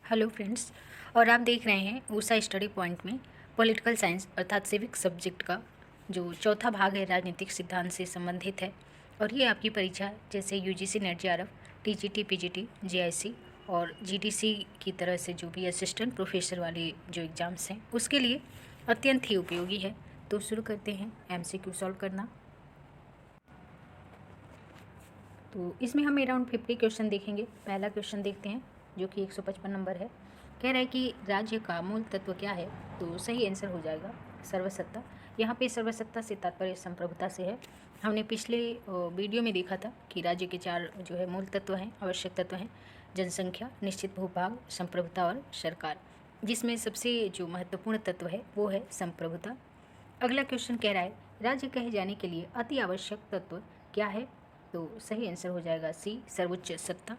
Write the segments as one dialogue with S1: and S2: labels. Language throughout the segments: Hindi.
S1: Hello friends. और आप देख रहे हैं ऊषा स्टडी पॉइंट में पॉलिटिकल साइंस अर्थात सिविक सब्जेक्ट का जो चौथा भाग है राजनीतिक सिद्धांत से संबंधित है। और ये आपकी परीक्षा जैसे UGC net JRF, TGT, PGT, JIC और जीडीसी की तरह से जो भी असिस्टेंट प्रोफेसर वाले जो एग्ज़ाम्स हैं उसके लिए अत्यंत ही उपयोगी है। तो शुरू करते हैं एमसीक्यू सॉल्व करना। तो इसमें हम अराउंड 50 क्वेश्चन देखेंगे। पहला क्वेश्चन देखते हैं जो कि 155 नंबर है। कह रहा है कि राज्य का मूल तत्व क्या है। तो सही आंसर हो जाएगा सर्वसत्ता। यहाँ पे सर्वसत्ता से तात्पर्य संप्रभुता से है। हमने पिछले वीडियो में देखा था कि राज्य के 4 जो है मूल तत्व हैं, आवश्यक तत्व हैं: जनसंख्या, निश्चित भूभाग, संप्रभुता और सरकार, जिसमें सबसे जो महत्वपूर्ण तत्व है वो है संप्रभुता। अगला क्वेश्चन कह रहा है राज्य कहे जाने के लिए अति आवश्यक तत्व क्या है। तो सही आंसर हो जाएगा सी, सर्वोच्च सत्ता।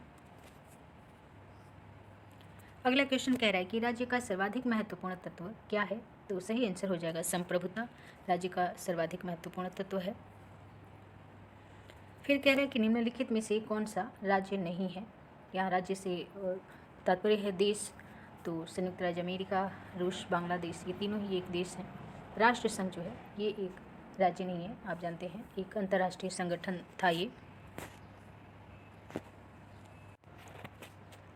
S1: अगला क्वेश्चन कह रहा है कि राज्य का सर्वाधिक महत्वपूर्ण तत्व क्या है। तो सही आंसर हो जाएगा संप्रभुता, राज्य का सर्वाधिक महत्वपूर्ण तत्व है। फिर कह रहा है कि निम्नलिखित में से कौन सा राज्य नहीं है। यहाँ राज्य से तात्पर्य है देश। तो संयुक्त राज्य अमेरिका, रूस, बांग्लादेश, ये तीनों ही एक देश हैं। राष्ट्र संघ जो है ये एक राज्य नहीं है, आप जानते हैं एक अंतर्राष्ट्रीय संगठन था ये।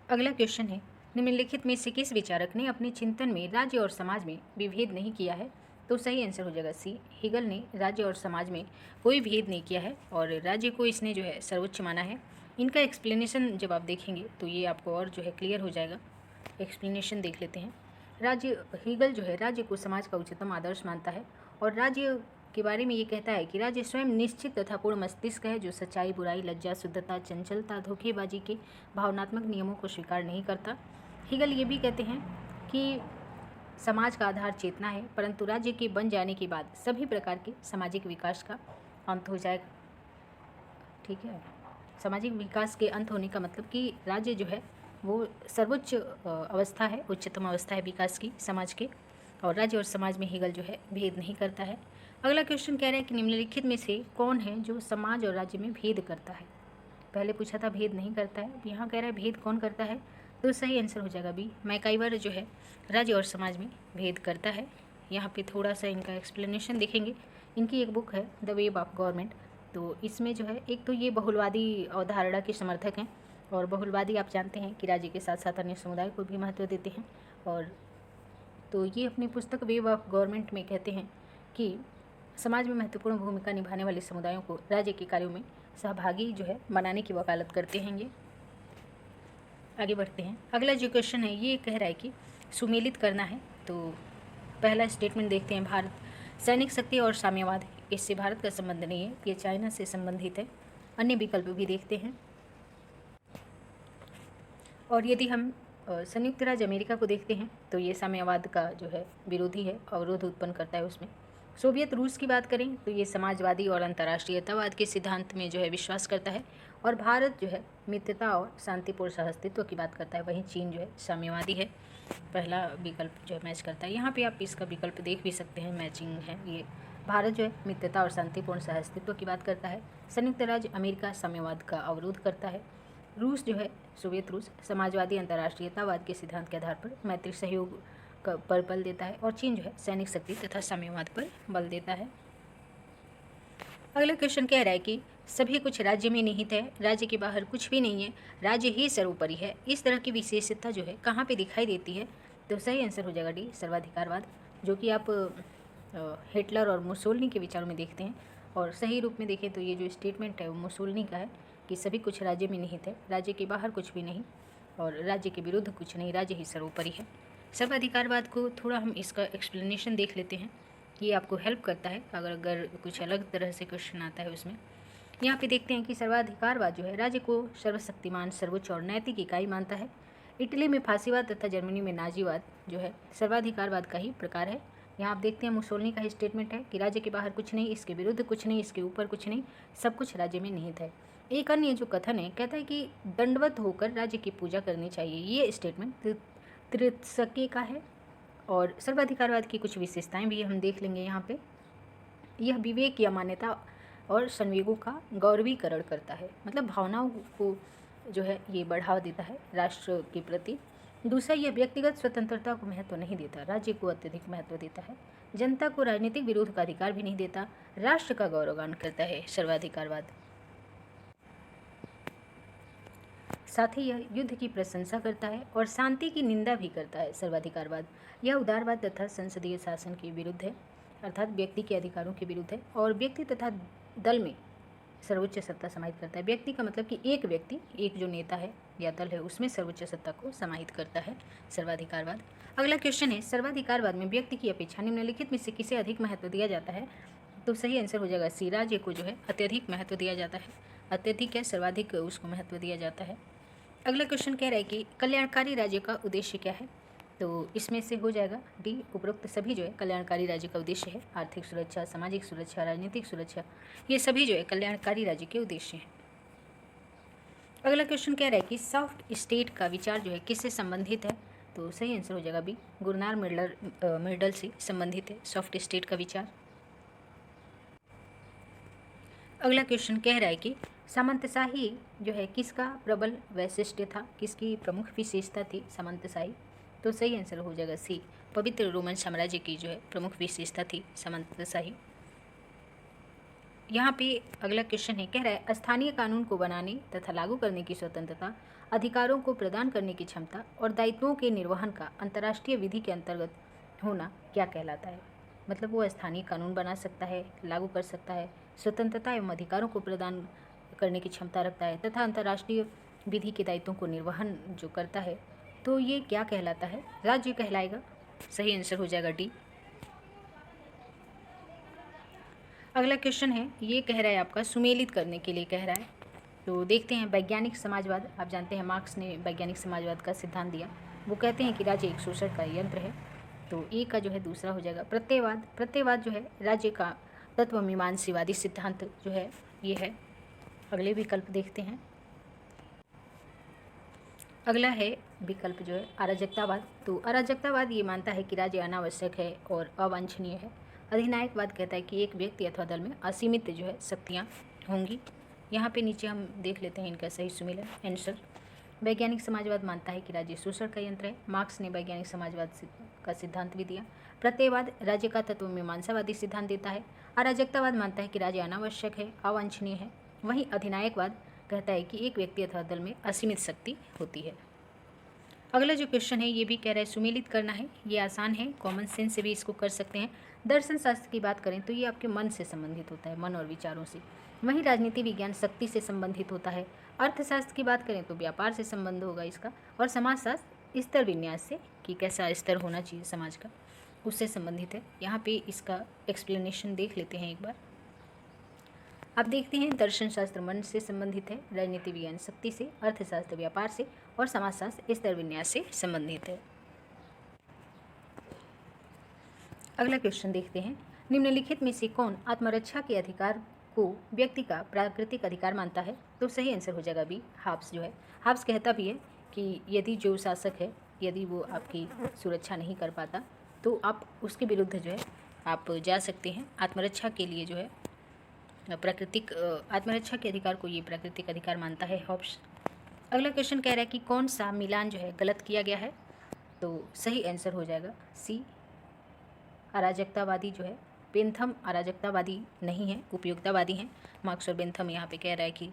S1: अगला क्वेश्चन है निम्नलिखित में से किस विचारक ने अपने चिंतन में राज्य और समाज में विभेद नहीं किया है। तो सही आंसर हो जाएगा सी, हेगल ने राज्य और समाज में कोई भेद नहीं किया है और राज्य को इसने जो है सर्वोच्च माना है। इनका एक्सप्लेनेशन जब आप देखेंगे तो ये आपको और जो है क्लियर हो जाएगा। एक्सप्लेनेशन देख लेते हैं। राज्य, हेगल जो है राज्य को समाज का उच्चतम आदर्श मानता है और राज्य के बारे में ये कहता है कि राज्य स्वयं निश्चित तथा पूर्ण मस्तिष्क है जो सच्चाई, बुराई, लज्जा, शुद्धता, चंचलता, धोखेबाजी के भावनात्मक नियमों को स्वीकार नहीं करता। हेगल ये भी कहते हैं कि समाज का आधार चेतना है, परंतु राज्य के बन जाने के बाद सभी प्रकार के सामाजिक विकास का अंत हो जाएगा। ठीक है, सामाजिक विकास के अंत होने का मतलब कि राज्य जो है वो सर्वोच्च अवस्था है, उच्चतम अवस्था है विकास की समाज के, और राज्य और समाज में हेगल जो है भेद नहीं करता है। अगला क्वेश्चन कह रहा है कि निम्नलिखित में से कौन है जो समाज और राज्य में भेद करता है। पहले पूछा था भेद नहीं करता है, यहाँ कह रहा है भेद कौन करता है। तो सही आंसर हो जाएगा बी, मैकाइवर जो है राज्य और समाज में भेद करता है। यहाँ पे थोड़ा सा इनका एक्सप्लेनेशन देखेंगे। इनकी एक बुक है द वेब ऑफ गवर्नमेंट। तो इसमें जो है एक तो ये बहुलवादी अवधारणा के समर्थक हैं और बहुलवादी आप जानते हैं कि राज्य के साथ साथ अन्य समुदाय को भी महत्व देते हैं। और तो ये अपनी पुस्तक वेब ऑफ गवर्नमेंट में कहते हैं कि समाज में महत्वपूर्ण भूमिका निभाने वाले समुदायों को राज्य के कार्यों में सहभागी जो है बनाने की वकालत करते हैं ये। आगे बढ़ते हैं। अगला जो क्वेश्चन है ये कह रहा है कि सुमेलित करना है। तो पहला स्टेटमेंट देखते हैं, भारत सैनिक शक्ति और साम्यवाद, इससे भारत का संबंध नहीं है, ये चाइना से संबंधित है। अन्य विकल्प भी देखते हैं। और यदि हम संयुक्त राज्य अमेरिका को देखते हैं तो ये साम्यवाद का जो है विरोधी है, अवरोध उत्पन्न करता है उसमें। सोवियत रूस की बात करें तो ये समाजवादी और अंतर्राष्ट्रीयतावाद के सिद्धांत में जो है विश्वास करता है। और भारत जो है मित्रता और शांतिपूर्ण सहअस्तित्व की बात करता है। वहीं चीन जो है साम्यवादी है। पहला विकल्प जो है मैच करता है। यहाँ पे आप इसका विकल्प देख भी सकते हैं, मैचिंग है ये। भारत जो है मित्रता और शांतिपूर्ण सहअस्तित्व की बात करता है। संयुक्त राज्य अमेरिका साम्यवाद का अवरोध करता है। रूस जो है सोवियत रूस समाजवादी अंतर्राष्ट्रीयतावाद के सिद्धांत के आधार पर मैत्री सहयोग पर बल देता है। और चीन जो है सैनिक शक्ति तथा साम्यवाद पर बल देता है। अगला क्वेश्चन कह रहा है कि सभी कुछ राज्य में निहित है, राज्य के बाहर कुछ भी नहीं है, राज्य ही सर्वोपरि है। इस तरह की विशेषता जो है कहाँ पे दिखाई देती है। तो सही आंसर हो जाएगा डी, सर्वाधिकारवाद, जो कि आप हिटलर और मुसोलिनी के विचारों में देखते हैं। और सही रूप में देखें तो ये जो स्टेटमेंट है वो मुसोलिनी का है कि सभी कुछ राज्य में निहित है, राज्य के बाहर कुछ भी नहीं और राज्य के विरुद्ध कुछ नहीं, राज्य ही सर्वोपरि है। सर्वाधिकारवाद को थोड़ा हम इसका एक्सप्लेनेशन देख लेते हैं, ये आपको हेल्प करता है अगर कुछ अलग तरह से क्वेश्चन आता है उसमें। यहाँ पे देखते हैं कि सर्वाधिकारवाद जो है राज्य को सर्वशक्तिमान, सर्वोच्च और नैतिक इकाई मानता है। इटली में फांसीवाद तथा जर्मनी में नाजीवाद जो है सर्वाधिकारवाद का ही प्रकार है। यहाँ आप देखते हैं मुसोलिनी का ही स्टेटमेंट है कि राज्य के बाहर कुछ नहीं, इसके विरुद्ध कुछ नहीं, इसके ऊपर कुछ नहीं, सब कुछ राज्य में निहित है। एक अन्य जो कथन है कहता है कि दंडवत होकर राज्य की पूजा करनी चाहिए, ये स्टेटमेंट त्रित्सकी का है। और सर्वाधिकारवाद की कुछ विशेषताएं भी हम देख लेंगे यहाँ पे। यह विवेक या मान्यता और संवेगों का गौरवीकरण करता है, मतलब भावनाओं को जो है ये बढ़ावा देता है राष्ट्र के प्रति। दूसरा, यह व्यक्तिगत स्वतंत्रता को महत्व नहीं देता, राज्य को अत्यधिक महत्व देता है। जनता को राजनीतिक विरोध का अधिकार भी नहीं देता, राष्ट्र का गौरवगान करता है। सर्वाधिकारवाद। साथ ही यह युद्ध की प्रशंसा करता है और शांति की निंदा भी करता है। सर्वाधिकारवाद। यह उदारवाद तथा संसदीय शासन के विरुद्ध है, अर्थात व्यक्ति के अधिकारों के विरुद्ध है और व्यक्ति तथा दल में सर्वोच्च सत्ता समाहित करता है। व्यक्ति का मतलब कि एक व्यक्ति, एक जो नेता है या दल है, उसमें सर्वोच्च सत्ता को समाहित करता है सर्वाधिकारवाद। अगला क्वेश्चन है, सर्वाधिकारवाद में व्यक्ति की अपेक्षा निम्नलिखित में से किसे अधिक महत्व दिया जाता है? तो सही आंसर हो जाएगा सी, राज्य को जो है अत्यधिक महत्व दिया जाता है। अत्यधिक है, सर्वाधिक उसको महत्व दिया जाता है। अगला क्वेश्चन कह रहा है कि कल्याणकारी राज्य का उद्देश्य क्या है? तो इसमें से हो जाएगा डी, उपरोक्त सभी जो है कल्याणकारी राज्य का उद्देश्य है। आर्थिक सुरक्षा, सामाजिक सुरक्षा, राजनीतिक सुरक्षा, ये सभी जो है कल्याणकारी राज्य के उद्देश्य हैं। अगला क्वेश्चन कह रहा है कि सॉफ्ट स्टेट का विचार जो है किससे संबंधित है? तो सही आंसर हो जाएगा बी, गुरनार मिर्डल से संबंधित है सॉफ्ट स्टेट का विचार। अगला क्वेश्चन कह रहा है कि सामंतशाही जो है किसका प्रबल वैशिष्ट्य था, किसकी प्रमुख विशेषता थी सामंतशाही? तो सही आंसर हो जाएगा सी, पवित्र रोमन साम्राज्य की जो है प्रमुख विशेषता थी सामंतशाही। यहाँ पे अगला क्वेश्चन है, कह रहा है स्थानीय कानून को बनाने तथा लागू करने की स्वतंत्रता, अधिकारों को प्रदान करने की क्षमता और दायित्वों के निर्वहन का अंतर्राष्ट्रीय विधि के अंतर्गत होना क्या कहलाता है? मतलब वो स्थानीय कानून बना सकता है, लागू कर सकता है, स्वतंत्रता एवं अधिकारों को प्रदान करने की क्षमता रखता है तथा अंतर्राष्ट्रीय विधि के दायित्वों को निर्वहन जो करता है, तो ये क्या कहलाता है? राज्य कहलाएगा। सही आंसर हो जाएगा डी। अगला क्वेश्चन है, ये कह रहा है आपका सुमेलित करने के लिए कह रहा है। तो देखते हैं, वैज्ञानिक समाजवाद, आप जानते हैं मार्क्स ने वैज्ञानिक समाजवाद का सिद्धांत दिया। वो कहते हैं कि राज्य एक शोषण का यंत्र है, तो ए का जो है दूसरा हो जाएगा प्रत्ययवाद। प्रत्ययवाद जो है राज्य का तत्वमीमांसीवादी सिद्धांत जो है ये है। अगले विकल्प देखते हैं। अगला है विकल्प जो है अराजकतावाद। तो अराजकतावाद ये मानता है कि राज्य अनावश्यक है और अवांछनीय है। अधिनायकवाद कहता है कि एक व्यक्ति अथवा दल में असीमित जो है शक्तियाँ होंगी। यहाँ पे नीचे हम देख लेते हैं इनका सही सुमेलन आंसर। वैज्ञानिक समाजवाद मानता है कि राज्य शोषण का यंत्र है। मार्क्स ने वैज्ञानिक समाजवाद का सिद्धांत भी दिया। प्रत्ययवाद राज्य का तत्वमीमांसावादी सिद्धांत देता है। अराजकतावाद मानता है कि राज्य अनावश्यक है, अवांछनीय है। वहीं अधिनायकवाद कहता है कि एक व्यक्ति अथवा दल में असीमित शक्ति होती है। अगला जो क्वेश्चन है ये भी कह रहा है सुमेलित करना है। ये आसान है, कॉमन सेंस से भी इसको कर सकते हैं। दर्शन शास्त्र की बात करें तो ये आपके मन से संबंधित होता है, मन और विचारों से। वहीं राजनीति विज्ञान शक्ति से संबंधित होता है। अर्थशास्त्र की बात करें तो व्यापार से संबंध होगा इसका। और समाजशास्त्र स्तर विन्यास से, कि कैसा स्तर होना चाहिए समाज का, उससे संबंधित है। यहाँ पे इसका एक्सप्लेनेशन देख लेते हैं एक बार। अब देखते हैं, दर्शन शास्त्र मन से संबंधित है, राजनीति विज्ञान शक्ति से, अर्थशास्त्र व्यापार से और समाजशास्त्र स्तर विन्यास से संबंधित है। अगला क्वेश्चन देखते हैं, निम्नलिखित में से कौन आत्मरक्षा के अधिकार को व्यक्ति का प्राकृतिक अधिकार मानता है? तो सही आंसर हो जाएगा बी, हाब्स जो है। हाब्स कहता भी है कि यदि जो शासक है, यदि वो आपकी सुरक्षा नहीं कर पाता तो आप उसके विरुद्ध जो है आप जा सकते हैं। आत्मरक्षा के लिए जो है प्राकृतिक आत्मरक्षा के अधिकार को ये प्राकृतिक अधिकार मानता है हॉब्स। अगला क्वेश्चन कह रहा है कि कौन सा मिलान जो है गलत किया गया है? तो सही आंसर हो जाएगा सी, अराजकतावादी जो है। बेंथम अराजकतावादी नहीं है, उपयोगितावादी हैं। मार्क्स और बेंथम यहाँ पे कह रहा है कि,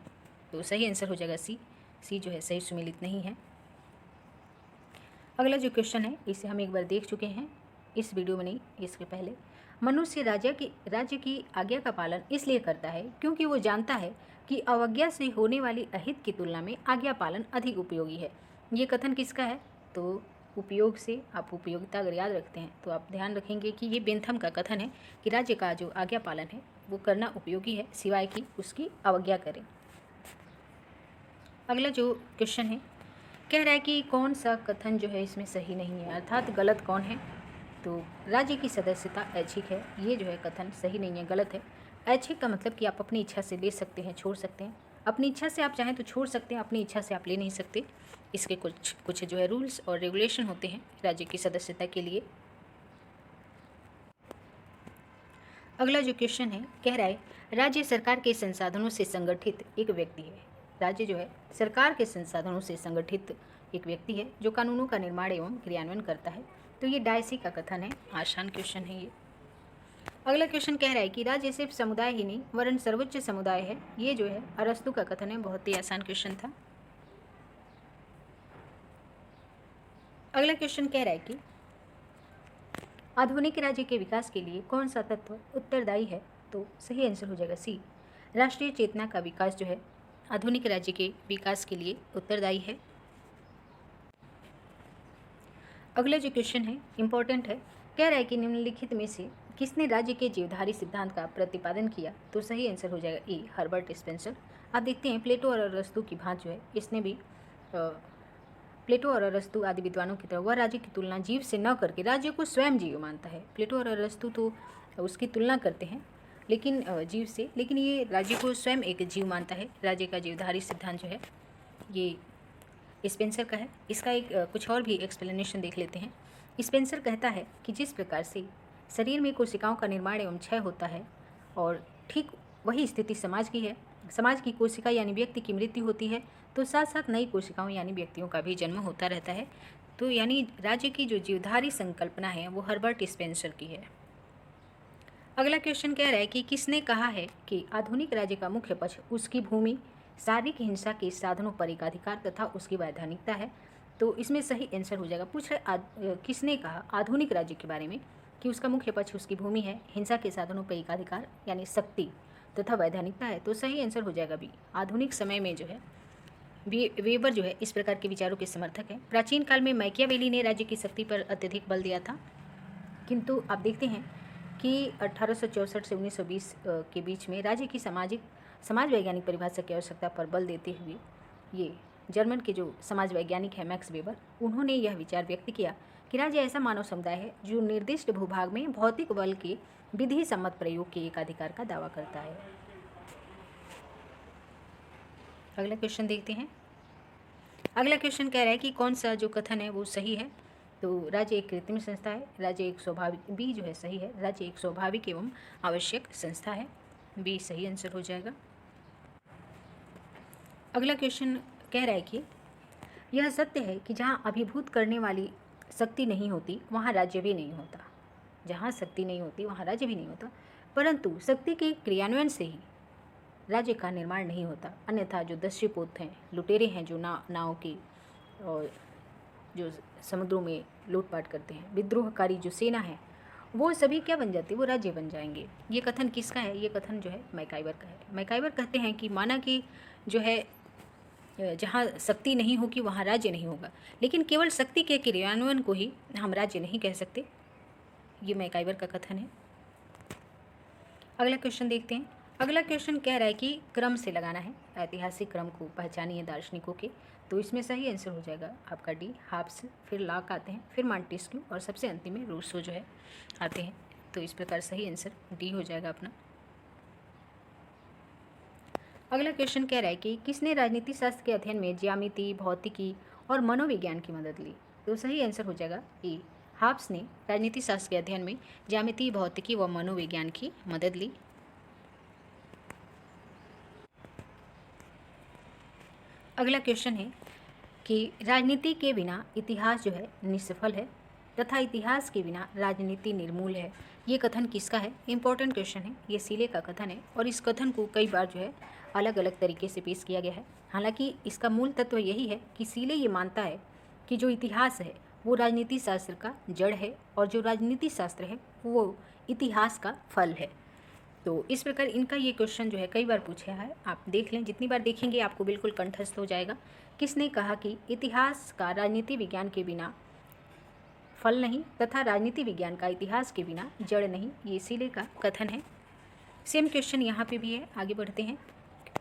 S1: तो सही आंसर हो जाएगा सी। सी जो है सही सुमेलित नहीं है। अगला जो क्वेश्चन है इसे हम एक बार देख चुके हैं इस वीडियो में, नहीं इसके पहले। मनुष्य राज्य की आज्ञा का पालन इसलिए करता है क्योंकि वो जानता है कि अवज्ञा से होने वाली अहित की तुलना में आज्ञा पालन अधिक उपयोगी है। ये कथन किसका है? तो उपयोग से आप उपयोगिता अगर याद रखते हैं तो आप ध्यान रखेंगे कि ये बेंथम का कथन है कि राज्य का जो आज्ञा पालन है वो करना उपयोगी है, सिवाय कि उसकी अवज्ञा करें। अगला जो क्वेश्चन है कह रहा है कि कौन सा कथन जो है इसमें सही नहीं है, अर्थात गलत कौन है? तो राज्य की सदस्यता ऐच्छिक है, ये जो है कथन सही नहीं है, गलत है। ऐच्छिक का मतलब कि आप अपनी इच्छा से ले सकते हैं, छोड़ सकते हैं। अपनी इच्छा से आप चाहें तो छोड़ सकते हैं, अपनी इच्छा से आप ले नहीं सकते। इसके कुछ जो है रूल्स और रेगुलेशन होते हैं राज्य की सदस्यता के लिए। अगला जो क्वेश्चन है कह रहा है राज्य सरकार के संसाधनों से संगठित एक व्यक्ति है। राज्य जो है सरकार के संसाधनों से संगठित एक व्यक्ति है जो कानूनों का निर्माण एवं क्रियान्वयन करता है। तो ये डायसी का कथन है, आसान क्वेश्चन है ये। अगला क्वेश्चन कह रहा है कि राज्य सिर्फ समुदाय ही नहीं वरन सर्वोच्च समुदाय है। ये जो है अरस्तु का कथन है, बहुत ही आसान क्वेश्चन था। अगला क्वेश्चन कह रहा है कि आधुनिक राज्य के विकास के लिए कौन सा तत्व उत्तरदायी है। तो सही आंसर हो जाएगा सी, राष्ट्रीय चेतना का विकास जो है आधुनिक राज्य के विकास के लिए उत्तरदायी है। अगला जो क्वेश्चन है इंपॉर्टेंट है, कह रहा है कि निम्नलिखित में से किसने राज्य के जीवधारी सिद्धांत का प्रतिपादन किया। तो सही आंसर हो जाएगा ए, हर्बर्ट स्पेंसर। आप देखते हैं प्लेटो और अरस्तु की भांति जो है इसने भी प्लेटो और अरस्तु आदि विद्वानों की तरह वह राज्य की तुलना जीव से न करके राज्य को स्वयं जीव मानता है। प्लेटो और अरस्तु तो उसकी तुलना करते हैं लेकिन जीव से, लेकिन ये राज्य को स्वयं एक जीव मानता है। राज्य का जीवधारी सिद्धांत जो है ये स्पेंसर का है। इसका एक कुछ और भी एक्सप्लेनेशन देख लेते हैं। स्पेंसर कहता है कि जिस प्रकार से शरीर में कोशिकाओं का निर्माण एवं क्षय होता है और ठीक वही स्थिति समाज की है। समाज की कोशिका यानी व्यक्ति की मृत्यु होती है तो साथ साथ नई कोशिकाओं यानी व्यक्तियों का भी जन्म होता रहता है। तो यानी राज्य की जो जीवधारी संकल्पना है वो हर्बर्ट स्पेंसर की है। अगला क्वेश्चन कह रहा है कि किसने कहा है कि आधुनिक राज्य का मुख्य पक्ष उसकी भूमि, शारीरिक हिंसा के साधनों पर एकाधिकार तथा उसकी वैधानिकता है। तो इसमें सही आंसर हो जाएगा, पूछ रहे किसने कहा आधुनिक राज्य के बारे में कि उसका मुख्य पक्ष उसकी भूमि है, हिंसा के साधनों पर एकाधिकार यानी शक्ति तथा वैधानिकता है। तो सही आंसर हो जाएगा बी, आधुनिक समय में जो है वेबर जो है इस प्रकार के विचारों के समर्थक हैं। प्राचीन काल में मैकियावेली ने राज्य की शक्ति पर अत्यधिक बल दिया था, किंतु आप देखते हैं कि 1864 से 1920 के बीच में राज्य की समाज वैज्ञानिक परिभाषा की आवश्यकता पर बल देते हुए ये जर्मन के जो समाज वैज्ञानिक है मैक्स वेबर, उन्होंने यह विचार व्यक्त किया कि राज्य ऐसा मानव समुदाय है जो निर्दिष्ट भूभाग में भौतिक बल के विधि सम्मत प्रयोग के एकाधिकार का दावा करता है। अगला क्वेश्चन देखते हैं। अगला क्वेश्चन कह रहा है कि कौन सा जो कथन है वो सही है। तो राज्य एक कृत्रिम संस्था है, राज्य एक स्वाभाविक, बी जो है सही है, राज्य एक स्वाभाविक एवं आवश्यक संस्था है, बी सही आंसर हो जाएगा। अगला क्वेश्चन कह रहा है कि यह सत्य है कि जहाँ अभिभूत करने वाली शक्ति नहीं होती वहाँ राज्य भी नहीं होता। जहाँ शक्ति नहीं होती वहाँ राज्य भी नहीं होता, परंतु शक्ति के क्रियान्वयन से ही राज्य का निर्माण नहीं होता। अन्यथा जो दस्युपोत हैं, लुटेरे हैं जो नाव के और जो समुद्रों में लूटपाट करते हैं, विद्रोहकारी जो सेना है वो सभी क्या बन जाती है, वो राज्य बन जाएंगे। ये कथन किसका है, ये कथन जो है मैकाइवर का है। मैकाइवर कहते हैं कि माना कि जो है जहाँ शक्ति नहीं होगी वहाँ राज्य नहीं होगा, लेकिन केवल शक्ति के क्रियान्वयन को ही हम राज्य नहीं कह सकते। ये मैकाइवर का कथन है। अगला क्वेश्चन देखते हैं। अगला क्वेश्चन कह रहा है कि क्रम से लगाना है, ऐतिहासिक क्रम को पहचानिए दार्शनिकों के। तो इसमें सही आंसर हो जाएगा आपका डी, हाब्स, फिर लाक आते हैं, फिर मॉन्टेस्क्यू और सबसे अंतिम में रूसो जो है आते हैं। तो इस प्रकार सही आंसर डी हो जाएगा अपना। अगला क्वेश्चन कह रहा है कि किसने राजनीति शास्त्र के अध्ययन में ज्यामिति, भौतिकी और मनोविज्ञान की मदद ली। तो सही आंसर हो जाएगा ए, हाब्स ने राजनीति शास्त्र के अध्ययन में ज्यामिति, भौतिकी व मनोविज्ञान की मदद ली। अगला क्वेश्चन है कि राजनीति के बिना इतिहास जो है निष्फल है तथा इतिहास के बिना राजनीति निर्मूल है। ये कथन किसका है, इंपॉर्टेंट क्वेश्चन है। ये सीले का कथन है और इस कथन को कई बार जो है अलग अलग तरीके से पेश किया गया है। हालांकि इसका मूल तत्व यही है कि सीले ये मानता है कि जो इतिहास है वो राजनीति शास्त्र का जड़ है और जो राजनीति शास्त्र है वो इतिहास का फल है। तो इस प्रकार इनका ये क्वेश्चन जो है कई बार पूछा है, आप देख लें, जितनी बार देखेंगे आपको बिल्कुल कंठस्थ हो जाएगा। किसने कहा कि इतिहास का राजनीति विज्ञान के बिना फल नहीं तथा राजनीति विज्ञान का इतिहास के बिना जड़ नहीं, ये इसीलिए का कथन है। सेम क्वेश्चन यहाँ पे भी है, आगे बढ़ते हैं।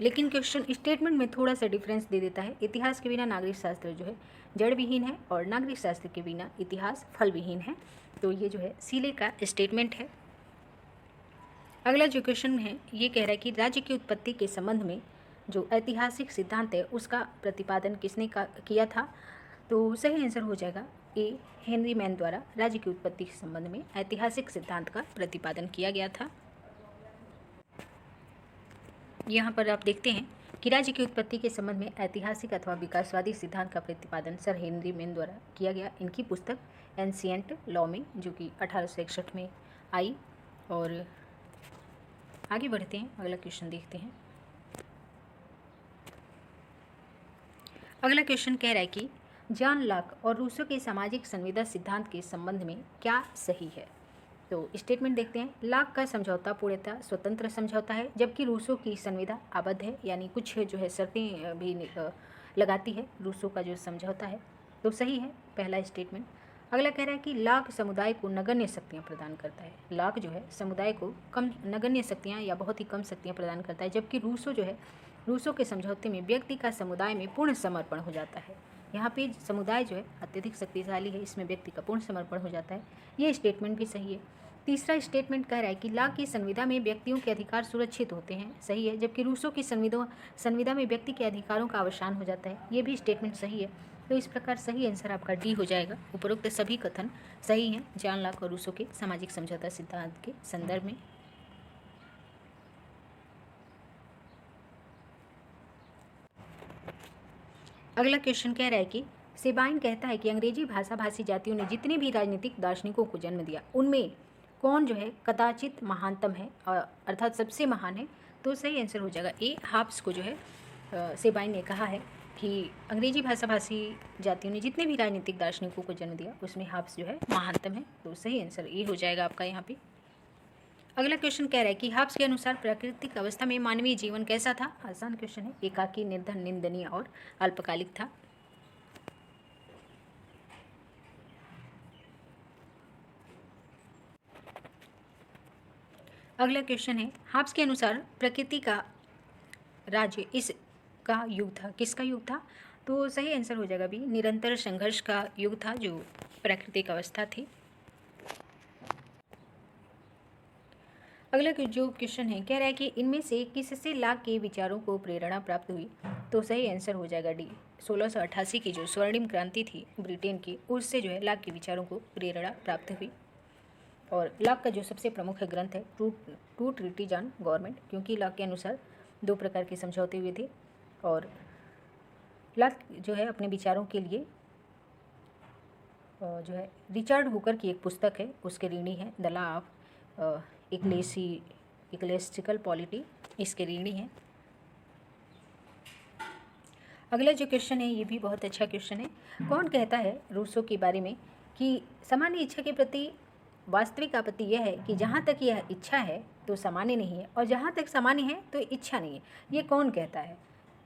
S1: लेकिन क्वेश्चन स्टेटमेंट में थोड़ा सा डिफरेंस दे देता है। इतिहास के बिना नागरिक शास्त्र जो है जड़ विहीन है और नागरिक शास्त्र के बिना इतिहास फल विहीन है। तो ये जो है सीले का स्टेटमेंट है। अगला जो क्वेश्चन है ये कह रहा है कि राज्य की उत्पत्ति के संबंध में जो ऐतिहासिक सिद्धांत है उसका प्रतिपादन किसने किया था। तो सही आंसर हो जाएगा ए, हेनरी मैन द्वारा राज्य की उत्पत्ति के संबंध में ऐतिहासिक सिद्धांत का प्रतिपादन किया गया था। यहाँ पर आप देखते हैं कि राज्य की उत्पत्ति के संबंध में ऐतिहासिक अथवा विकासवादी सिद्धांत का प्रतिपादन सर हेनरी मेन द्वारा किया गया। इनकी पुस्तक एंशिएंट लॉ में, जो कि 1861 में आई। और आगे बढ़ते हैं, अगला क्वेश्चन देखते हैं। अगला क्वेश्चन कह रहा है कि जॉन लॉक और रूसो के सामाजिक संविदा सिद्धांत के संबंध में क्या सही है। तो स्टेटमेंट देखते हैं। लॉक का समझौता पूर्णतः स्वतंत्र समझौता है, जबकि रूसो की संविदा आबद्ध है, यानी कुछ जो है शर्तें भी लगाती है रूसो का जो समझौता है। तो सही है पहला स्टेटमेंट। अगला कह रहा है कि लॉक समुदाय को नगण्य शक्तियाँ प्रदान करता है। लॉक जो है समुदाय को कम नगण्य शक्तियाँ या बहुत ही कम शक्तियाँ प्रदान करता है, जबकि रूसो जो है, रूसो के समझौते में व्यक्ति का समुदाय में पूर्ण समर्पण हो जाता है। यहाँ पे समुदाय जो है अत्यधिक शक्तिशाली है, इसमें व्यक्ति का पूर्ण समर्पण हो जाता है। ये स्टेटमेंट भी सही है। तीसरा स्टेटमेंट कह रहा है कि लॉक की संविदा में व्यक्तियों के अधिकार सुरक्षित होते हैं, सही है, जबकि रूसो की संविदा में व्यक्ति के अधिकारों का अवसान हो जाता है। ये भी स्टेटमेंट सही है। तो इस प्रकार सही आंसर आपका डी हो जाएगा। उपरोक्त सभी कथन सही हैं जॉन लॉक और रूसो के सामाजिक समझौता सिद्धांत के संदर्भ में। अगला क्वेश्चन कह रहा है कि सेबाइन कहता है कि अंग्रेजी भाषा भाषी जातियों ने जितने भी राजनीतिक दार्शनिकों को जन्म दिया, उनमें कौन जो है कदाचित महानतम है, अर्थात सबसे महान है। तो सही आंसर हो जाएगा ए, हाब्स को जो है सेबाइन ने कहा है कि अंग्रेजी भाषा भाषी जातियों ने जितने भी राजनीतिक दार्शनिकों को जन्म दिया, उसमें हाब्स जो है महानतम है। तो सही आंसर ए हो जाएगा आपका यहाँ पे। अगला क्वेश्चन कह रहा है कि हाब्स के अनुसार प्राकृतिक अवस्था में मानवीय जीवन कैसा था। आसान क्वेश्चन है। एकाकी, निर्धन, निंदनीय और अल्पकालिक था। अगला क्वेश्चन है, हाब्स के अनुसार प्रकृति का राज्य इसका युग था। किसका युग था। तो सही आंसर हो जाएगा बी, निरंतर संघर्ष का युग था जो प्राकृतिक अवस्था थी। अगला जो क्वेश्चन है कह रहा है कि इनमें से किससे लॉक के विचारों को प्रेरणा प्राप्त हुई। तो सही आंसर हो जाएगा डी, 1688 की जो स्वर्णिम क्रांति थी ब्रिटेन की, उससे जो है लॉक के विचारों को प्रेरणा प्राप्त हुई। और लॉक का जो सबसे प्रमुख ग्रंथ है टू ट्रीटीज ऑन गवर्नमेंट, क्योंकि लॉक के अनुसार दो प्रकार के समझौते हुए थे। और लॉक जो है अपने विचारों के लिए जो है रिचर्ड हुकर की एक पुस्तक है, उसके ऋणी है द लॉ ऑफ इक्लेसिटिकल पॉलिटी, इसके ऋणी है। अगला जो क्वेश्चन है ये भी बहुत अच्छा क्वेश्चन है। कौन कहता है रूसो के बारे में कि सामान्य इच्छा के प्रति वास्तविक आपत्ति यह है कि जहाँ तक यह इच्छा है तो सामान्य नहीं है, और जहाँ तक सामान्य है तो इच्छा नहीं है। ये कौन कहता है,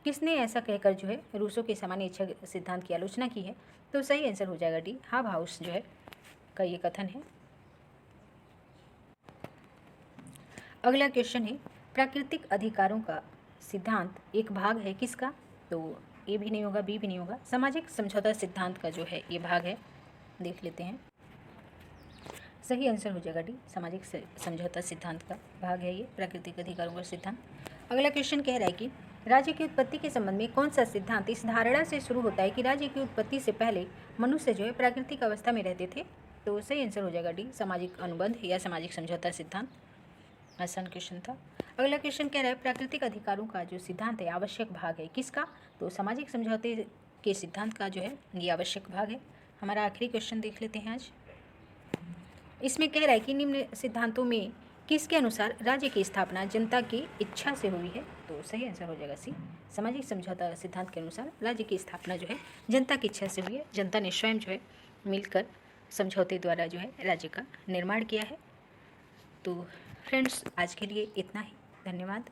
S1: किसने ऐसा कहकर जो है रूसो के सामान्य इच्छा सिद्धांत की आलोचना की है। तो सही आंसर हो जाएगा डी, हाबहाउस जो है का ये कथन है। अगला क्वेश्चन है, प्राकृतिक अधिकारों का सिद्धांत एक भाग है किसका। तो ए भी नहीं होगा, बी भी नहीं होगा, सामाजिक समझौता सिद्धांत का जो है ये भाग है। देख लेते हैं। सही आंसर हो जाएगा डी, सामाजिक समझौता सिद्धांत का भाग है ये प्राकृतिक अधिकारों का सिद्धांत। अगला क्वेश्चन कह रहा है कि राज्य की उत्पत्ति के संबंध में कौन सा सिद्धांत इस धारणा से शुरू होता है कि राज्य की उत्पत्ति से पहले मनुष्य जो है प्राकृतिक अवस्था में रहते थे। तो सही आंसर हो जाएगा डी, सामाजिक अनुबंध या सामाजिक समझौता सिद्धांत। आसान क्वेश्चन था। अगला क्वेश्चन कह रहा है प्राकृतिक अधिकारों का जो सिद्धांत है आवश्यक भाग है किसका। तो सामाजिक समझौते के सिद्धांत का जो है ये आवश्यक भाग है। हमारा आखिरी क्वेश्चन देख लेते हैं आज। इसमें कह रहा है कि निम्न सिद्धांतों में किसके अनुसार राज्य की स्थापना जनता की इच्छा से हुई है। तो सही आंसर हो जाएगा सी, सामाजिक समझौता सिद्धांत के अनुसार राज्य की स्थापना जो है जनता की इच्छा से हुई है। जनता ने स्वयं जो है मिलकर समझौते द्वारा जो है राज्य का निर्माण किया है। तो फ्रेंड्स आज के लिए इतना ही, धन्यवाद।